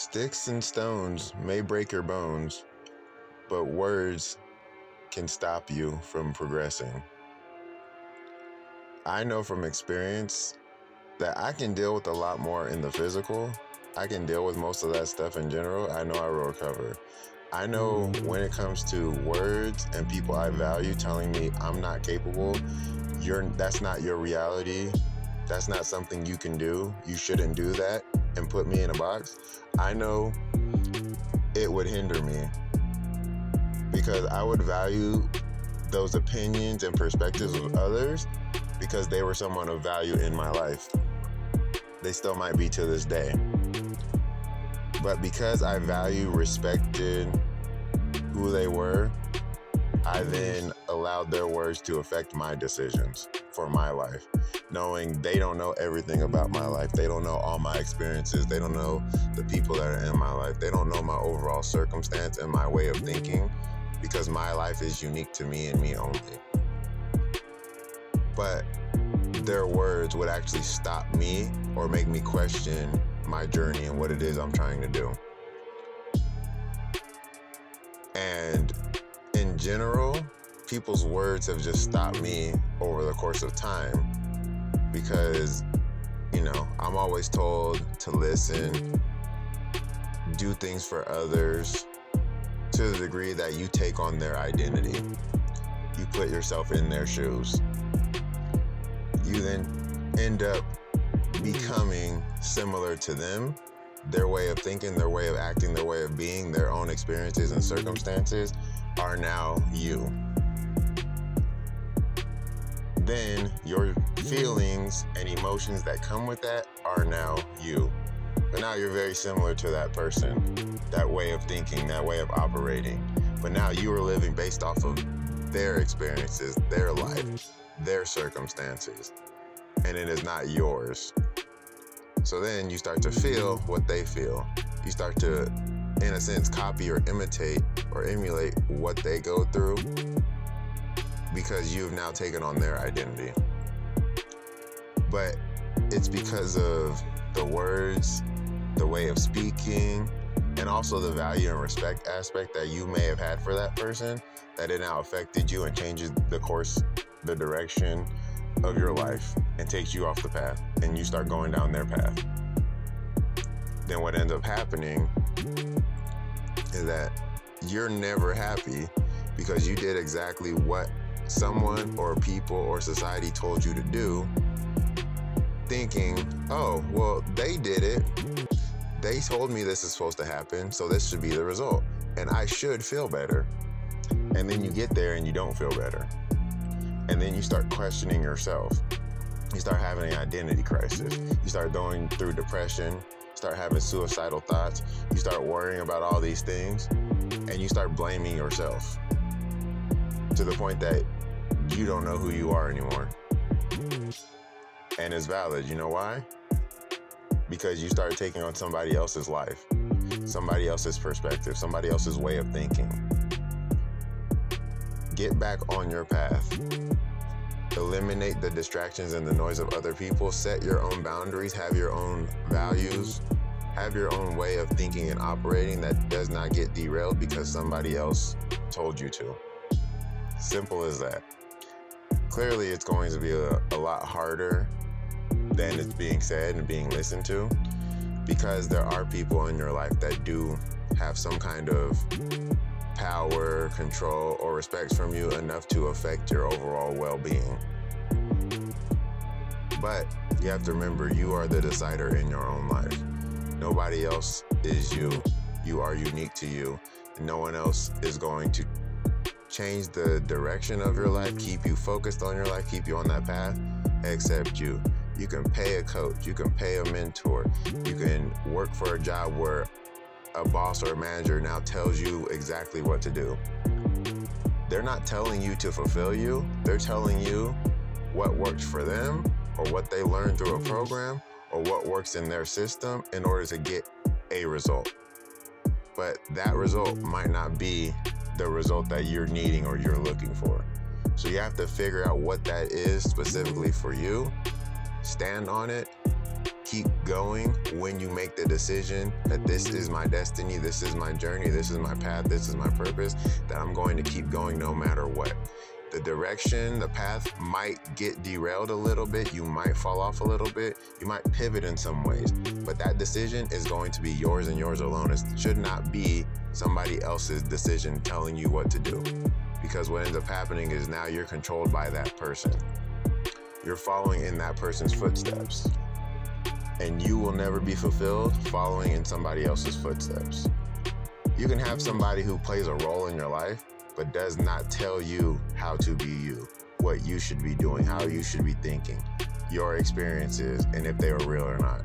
Sticks and stones may break your bones, but words can stop you from progressing. I know from experience that I can deal with a lot more in the physical. I can deal with most of that stuff in general. I know I will recover. I know when it comes to words and people I value telling me I'm not capable, that's not your reality. That's not something you can do. You shouldn't do that and put me in a box. I know it would hinder me because I would value those opinions and perspectives of others because they were someone of value in my life. They still might be to this day. But because I respected who they were, I then allowed their words to affect my decisions for my life, knowing they don't know everything about my life. They don't know all my experiences. They don't know the people that are in my life. They don't know my overall circumstance and my way of thinking because my life is unique to me and me only. But their words would actually stop me or make me question my journey and what it is I'm trying to do. And in general, people's words have just stopped me over the course of time because, I'm always told to listen, do things for others to the degree that you take on their identity. You put yourself in their shoes. You then end up becoming similar to them. Their way of thinking, their way of acting, their way of being, their own experiences and circumstances are now you. Then your feelings and emotions that come with that are now you. But now you're very similar to that person, that way of thinking, that way of operating. But now you are living based off of their experiences, their life, their circumstances, and it is not yours. So then you start to feel what they feel. You start to, in a sense, copy or imitate or emulate what they go through because you've now taken on their identity. But it's because of the words, the way of speaking, and also the value and respect aspect that you may have had for that person that it now affected you and changes the course, the direction of your life and takes you off the path and you start going down their path. Then what ends up happening is that you're never happy because you did exactly what someone or people or society told you to do, thinking, oh, well, they did it. They told me this is supposed to happen, so this should be the result. And I should feel better. And then you get there and you don't feel better. And then you start questioning yourself. You start having an identity crisis. You start going through depression, start having suicidal thoughts. You start worrying about all these things, and you start blaming yourself to the point that you don't know who you are anymore. And it's valid. You know why? Because you start taking on somebody else's life, somebody else's perspective, somebody else's way of thinking. Get back on your path. Eliminate the distractions and the noise of other people. Set your own boundaries. Have your own values. Have your own way of thinking and operating that does not get derailed because somebody else told you to. Simple as that. Clearly, it's going to be a lot harder than it's being said and being listened to because there are people in your life that do have some kind of power, control, or respect from you enough to affect your overall well-being. But you have to remember, you are the decider in your own life. Nobody else is you. You are unique to you. And no one else is going to change the direction of your life, keep you focused on your life, keep you on that path, except you. You can pay a coach, you can pay a mentor, you can work for a job where a boss or a manager now tells you exactly what to do. They're not telling you to fulfill you, they're telling you what works for them or what they learned through a program or what works in their system in order to get a result. But that result might not be the result that you're needing or you're looking for. So you have to figure out what that is specifically for you, stand on it, keep going when you make the decision that this is my destiny, this is my journey, this is my path, this is my purpose, that I'm going to keep going no matter what. The direction, the path might get derailed a little bit. You might fall off a little bit. You might pivot in some ways. But that decision is going to be yours and yours alone. It should not be somebody else's decision telling you what to do. Because what ends up happening is now you're controlled by that person. You're following in that person's footsteps. And you will never be fulfilled following in somebody else's footsteps. You can have somebody who plays a role in your life, but does not tell you how to be you, what you should be doing, how you should be thinking, your experiences, and if they were real or not.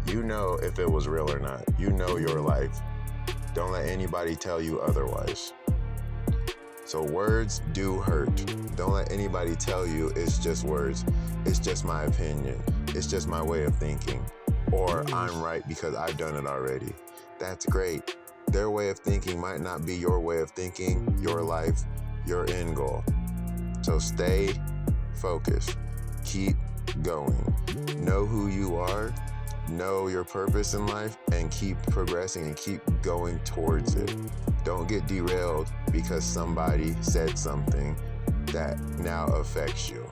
You know if it was real or not. You know your life. Don't let anybody tell you otherwise. So words do hurt. Don't let anybody tell you it's just words. It's just my opinion. It's just my way of thinking. Or I'm right because I've done it already. That's great. Their way of thinking might not be your way of thinking, your life, your end goal. So stay focused. Keep going. Know who you are. Know your purpose in life and keep progressing and keep going towards it. Don't get derailed because somebody said something that now affects you.